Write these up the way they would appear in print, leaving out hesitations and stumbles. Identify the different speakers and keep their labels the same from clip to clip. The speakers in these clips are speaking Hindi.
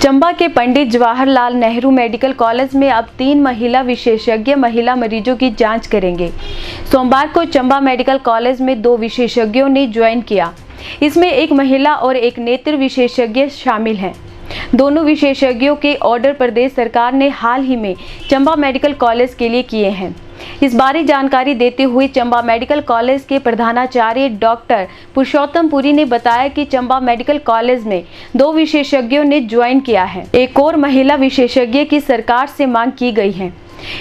Speaker 1: चंबा के पंडित जवाहरलाल नेहरू मेडिकल कॉलेज में अब 3 महिला विशेषज्ञ महिला मरीजों की जांच करेंगे। सोमवार को चंबा मेडिकल कॉलेज में 2 विशेषज्ञों ने ज्वाइन किया। इसमें एक महिला और एक नेत्र विशेषज्ञ शामिल हैं। दोनों विशेषज्ञों के ऑर्डर प्रदेश सरकार ने हाल ही में चंबा मेडिकल कॉलेज के लिए किए हैं। इस बारे जानकारी देते हुए चंबा मेडिकल कॉलेज के प्रधानाचार्य डॉक्टर पुरुषोत्तम पुरी ने बताया कि चंबा मेडिकल कॉलेज में 2 विशेषज्ञों ने ज्वाइन किया है। एक और महिला विशेषज्ञ की सरकार से मांग की गई है।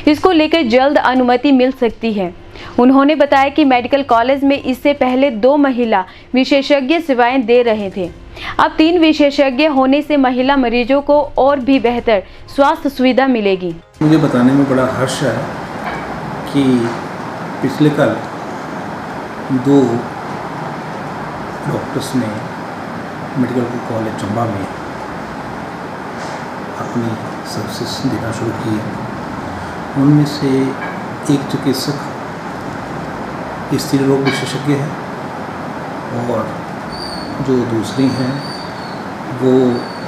Speaker 1: इसको लेकर जल्द अनुमति मिल सकती है। उन्होंने बताया कि मेडिकल कॉलेज में इससे पहले 2 महिला विशेषज्ञ सेवाएं दे रहे थे। अब 3 विशेषज्ञ होने से महिला मरीजों को और भी बेहतर स्वास्थ्य सुविधा मिलेगी।
Speaker 2: मुझे बताने में बड़ा हर्ष है कि पिछले कल 2 डॉक्टर्स ने मेडिकल कॉलेज चंबा में अपनी सर्विसेज देना शुरू की। उनमें से एक चिकित्सक स्त्री रोग विशेषज्ञ हैं और जो दूसरी हैं वो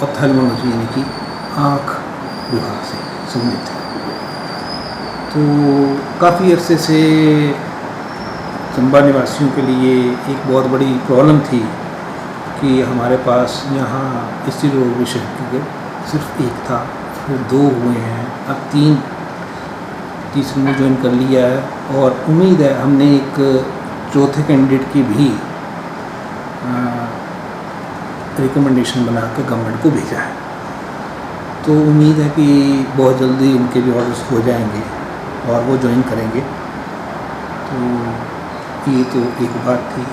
Speaker 2: ऑप्थेल्मोलॉजी यानी कि आँख विभाग से संबंधित है। तो काफ़ी अरसे से चंबा निवासियों के लिए एक बहुत बड़ी प्रॉब्लम थी कि हमारे पास यहाँ स्त्री रोग विशेषज्ञ सिर्फ एक था, फिर 2 हुए हैं, अब तीसरे ने ज्वाइन कर लिया है और उम्मीद है हमने एक चौथे कैंडिडेट की भी रिकमेंडेशन बना के गवर्नमेंट को भेजा है। तो उम्मीद है कि बहुत जल्दी उनके भी ऑर्डर्स हो जाएंगे और वो ज्वाइन करेंगे। तो ये तो एक बात थी।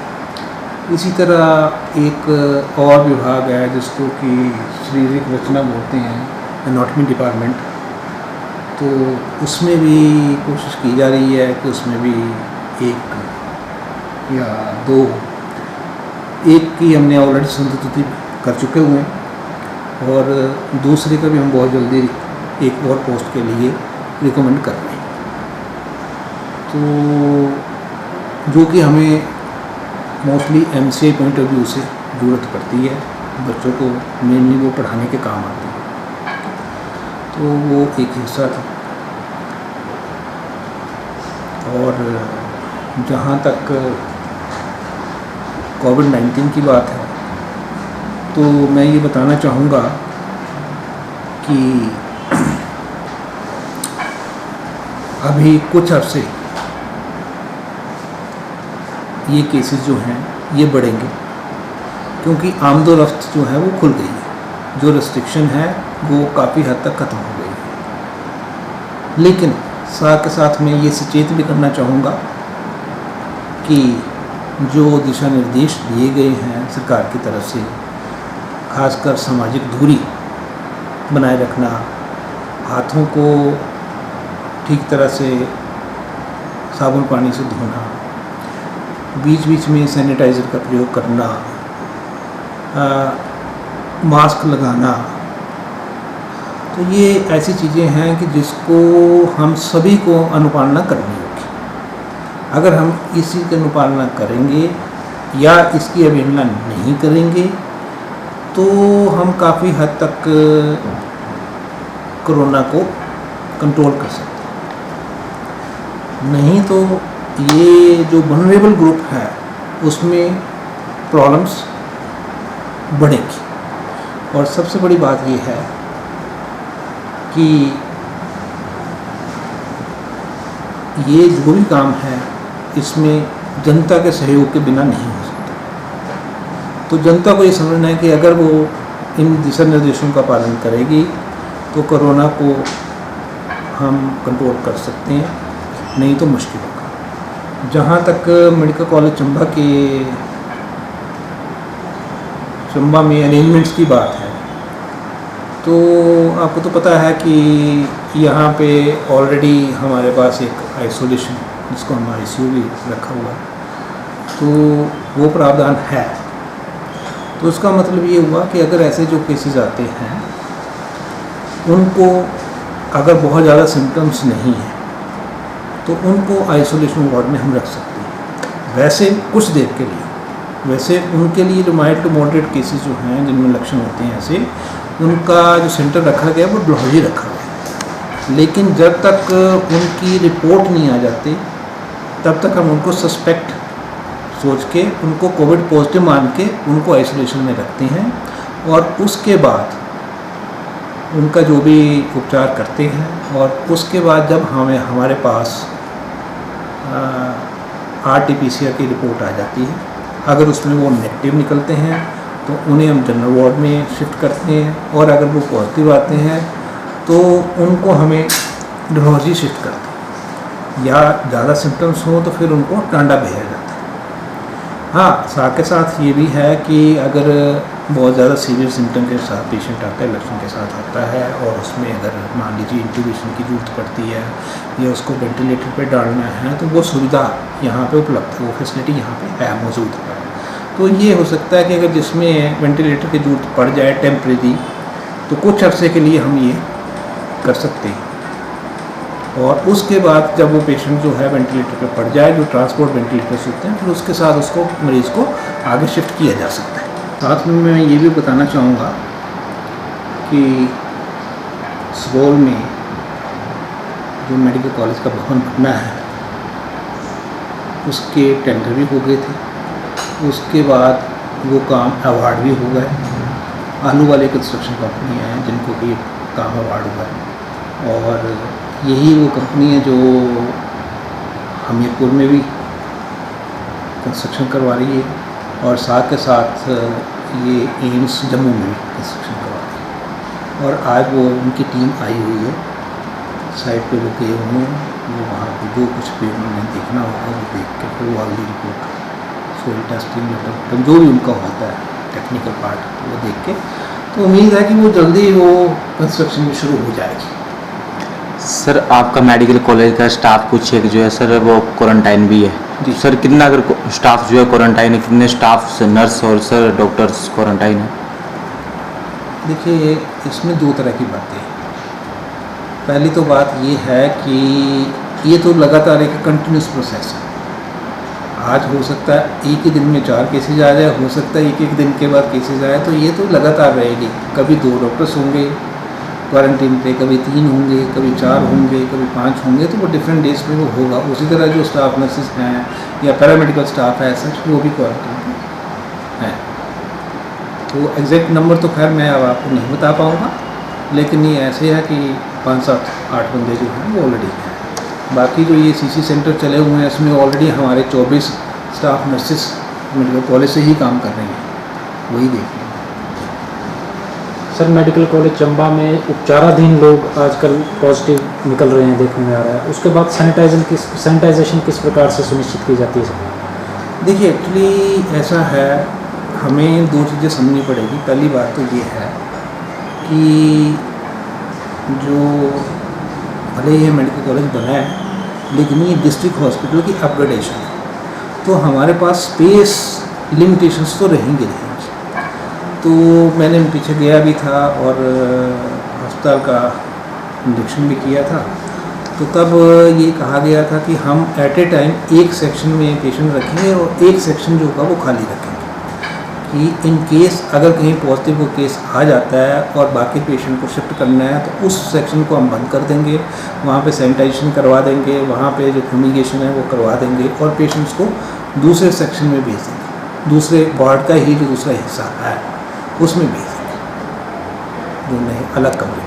Speaker 2: इसी तरह एक और विभाग है जिसको कि शारीरिक रचना बोलते हैं, एनाटॉमी डिपार्टमेंट। तो उसमें भी कोशिश की जा रही है कि उसमें भी 1 या 2, एक की हमने ऑलरेडी संतुष्टि कर चुके हुए हैं और दूसरे का भी हम बहुत जल्दी एक और पोस्ट के लिए रिकमेंड कर रहे हैं। तो जो कि हमें mostly MCI point of view से ज़रूरत पड़ती है, बच्चों को मेनली वो पढ़ाने के काम आते हैं। तो वो एक हिस्सा था। और जहाँ तक कोविड-19 की बात है तो मैं ये बताना चाहूँगा कि अभी कुछ अरसे ये केसेस जो हैं ये बढ़ेंगे क्योंकि आमदोरफ्त जो है वो खुल गई है। जो रिस्ट्रिक्शन है वो काफ़ी हद तक ख़त्म हो गई है। लेकिन साथ के साथ मैं ये सचेत भी करना चाहूँगा कि जो दिशा निर्देश दिए गए हैं सरकार की तरफ से, खासकर सामाजिक दूरी बनाए रखना, हाथों को ठीक तरह से साबुन पानी से धोना, बीच बीच में सैनिटाइज़र का प्रयोग करना, मास्क लगाना, तो ये ऐसी चीज़ें हैं कि जिसको हम सभी को अनुपालना करनी होगी। अगर हम इस चीज़ की अनुपालना करेंगे या इसकी अवहेलना नहीं करेंगे तो हम काफ़ी हद तक कोरोना को कंट्रोल कर सकते हैं। नहीं तो ये जो वल्नरेबल ग्रुप है उसमें प्रॉब्लम्स बढ़ेंगी। और सबसे बड़ी बात ये है कि ये जो भी काम है इसमें जनता के सहयोग के बिना नहीं हो सकता। तो जनता को ये समझना है कि अगर वो इन दिशा निर्देशों का पालन करेगी तो कोरोना को हम कंट्रोल कर सकते हैं, नहीं तो मुश्किल होगा। जहाँ तक मेडिकल कॉलेज चंबा में अरेंजमेंट्स की बात है तो आपको तो पता है कि यहाँ पे ऑलरेडी हमारे पास एक आइसोलेशन जिसको हम ICU भी रखा हुआ है, तो वो प्रावधान है। तो उसका मतलब ये हुआ कि अगर ऐसे जो केसेस आते हैं उनको अगर बहुत ज़्यादा सिम्टम्स नहीं हैं तो उनको आइसोलेशन वार्ड में हम रख सकते हैं, वैसे कुछ देर के लिए। वैसे उनके लिए जो माइल्ड टू मॉडरेट केसेस जो हैं जिनमें लक्षण होते हैं ऐसे, उनका जो सेंटर रखा गया वो डलहौजी रखा गया, लेकिन जब तक उनकी रिपोर्ट नहीं आ जाती तब तक हम उनको सस्पेक्ट सोच के उनको कोविड पॉजिटिव मान के उनको आइसोलेशन में रखते हैं, और उसके बाद उनका जो भी उपचार करते हैं। और उसके बाद जब हमारे पास RT-PCR की रिपोर्ट आ जाती है, अगर उसमें वो नेगेटिव निकलते हैं तो उन्हें हम जनरल वार्ड में शिफ्ट करते हैं, और अगर वो पॉजिटिव आते हैं तो उनको हमें डलहौजी शिफ्ट करते हैं, या ज़्यादा सिम्टम्स हो तो फिर उनको टांडा भेजा जाता है। हाँ, साथ के साथ ये भी है कि अगर बहुत ज़्यादा सीवियर सिम्टम के साथ पेशेंट आता है, लक्षण के साथ आता है, और उसमें अगर मान लीजिए इंट्यूबेशन की ज़रूरत पड़ती है या उसको वेंटिलेटर पे डालना है, तो वो सुविधा यहाँ पे उपलब्ध है, वो फैसिलिटी यहाँ पे है, मौजूद है। तो ये हो सकता है कि अगर जिसमें वेंटिलेटर की ज़रूरत पड़ जाए टेम्परेरी, तो कुछ अर्से के लिए हम ये कर सकते हैं, और उसके बाद जब वो पेशेंट जो है वेंटिलेटर पे पड़ जाए, जो ट्रांसपोर्ट वेंटिलेटर्स होते हैं, फिर उसके साथ उसको मरीज़ को आगे शिफ्ट किया जा सकता है। साथ में मैं ये भी बताना चाहूँगा कि सुपौल में जो मेडिकल कॉलेज का भवन बनना है उसके टेंडर भी हो गए थे, उसके बाद वो काम अवार्ड भी हो गए। आलू वाले कंस्ट्रक्शन कंपनी हैं जिनको भी काम अवार्ड हुआ है, और यही वो कंपनी है जो हमीरपुर में भी कंस्ट्रक्शन करवा रही है, और साथ के साथ ये एम्स जम्मू में भी कंस्ट्रक्शन करवा रही है। और आज वो उनकी टीम आई हुई है, साइट पे वो गए हुए हैं, वो वहाँ पे जो कुछ भी उन्होंने देखना होगा वो देख के फिर वो अगली रिपोर्ट सोइल टेस्टिंग जो भी उनका होता है टेक्निकल पार्ट वो देख के, तो उम्मीद है कि वो जल्दी वो कंस्ट्रक्शन भी शुरू हो जाएगी।
Speaker 3: सर, आपका मेडिकल कॉलेज का स्टाफ कुछ एक जो है सर वो क्वारंटाइन भी है
Speaker 2: जी
Speaker 3: सर, कितना अगर स्टाफ जो है क्वारंटाइन है, कितने स्टाफ नर्स और सर डॉक्टर्स क्वारंटाइन है?
Speaker 2: देखिए, इसमें दो तरह की बातें हैं। पहली तो बात ये है कि ये तो लगातार एक कंटिन्यूस प्रोसेस है। आज हो सकता है एक ही दिन में 4 केसेज आ जाए, हो सकता है एक दिन के बाद केसेज आए, तो ये तो लगातार रहेगी। कभी 2 डॉक्टर्स होंगे क्वारंटीन पे, कभी 3 होंगे, कभी 4 होंगे, कभी 5 होंगे, तो वो डिफरेंट डेज पे वो होगा। उसी तरह जो स्टाफ नर्सेज हैं या पैरामेडिकल स्टाफ है सच वो भी क्वारंटीन है। तो एग्जैक्ट नंबर तो खैर मैं अब आपको नहीं बता पाऊँगा, लेकिन ये ऐसे है कि 5, 7, 8 बंदे जो हैं वो ऑलरेडी हैं। बाकी जो ये CC सेंटर चले हुए हैं इसमें ऑलरेडी हमारे 24 स्टाफ नर्सेस मेडिकल कॉलेज से ही काम कर रही हैं, वही देख लें।
Speaker 4: सर, मेडिकल कॉलेज चंबा में उपचाराधीन लोग आजकल पॉजिटिव निकल रहे हैं, देखने में आ रहा है। उसके बाद सैनिटाइजेशन किस प्रकार से सुनिश्चित की जाती है सर?
Speaker 2: देखिए, एक्चुअली ऐसा है, हमें 2 चीज़ें समझनी पड़ेगी। पहली बात तो ये है कि जो भले ये मेडिकल कॉलेज बना है, लेकिन ये डिस्ट्रिक्ट हॉस्पिटल की अपग्रेडेशन है, तो हमारे पास स्पेस लिमिटेशंस तो रहेंगे। तो मैंने पीछे गया भी था और अस्पताल का निरीक्षण भी किया था, तो तब ये कहा गया था कि हम एट ए टाइम एक सेक्शन में पेशेंट रखेंगे और एक सेक्शन जो होगा वो खाली रखेंगे, कि इन केस अगर कहीं पॉजिटिव को केस आ जाता है और बाकी पेशेंट को शिफ्ट करना है तो उस सेक्शन को हम बंद कर देंगे, वहाँ पे सैनिटाइजेशन करवा देंगे, वहाँ पे जो फ्यूमिगेशन है वो करवा देंगे, और पेशेंट्स को दूसरे सेक्शन में भेज देंगे, दूसरे वार्ड का ही जो दूसरा हिस्सा है उसमें भेज देंगे, जो नहीं अलग कमरे।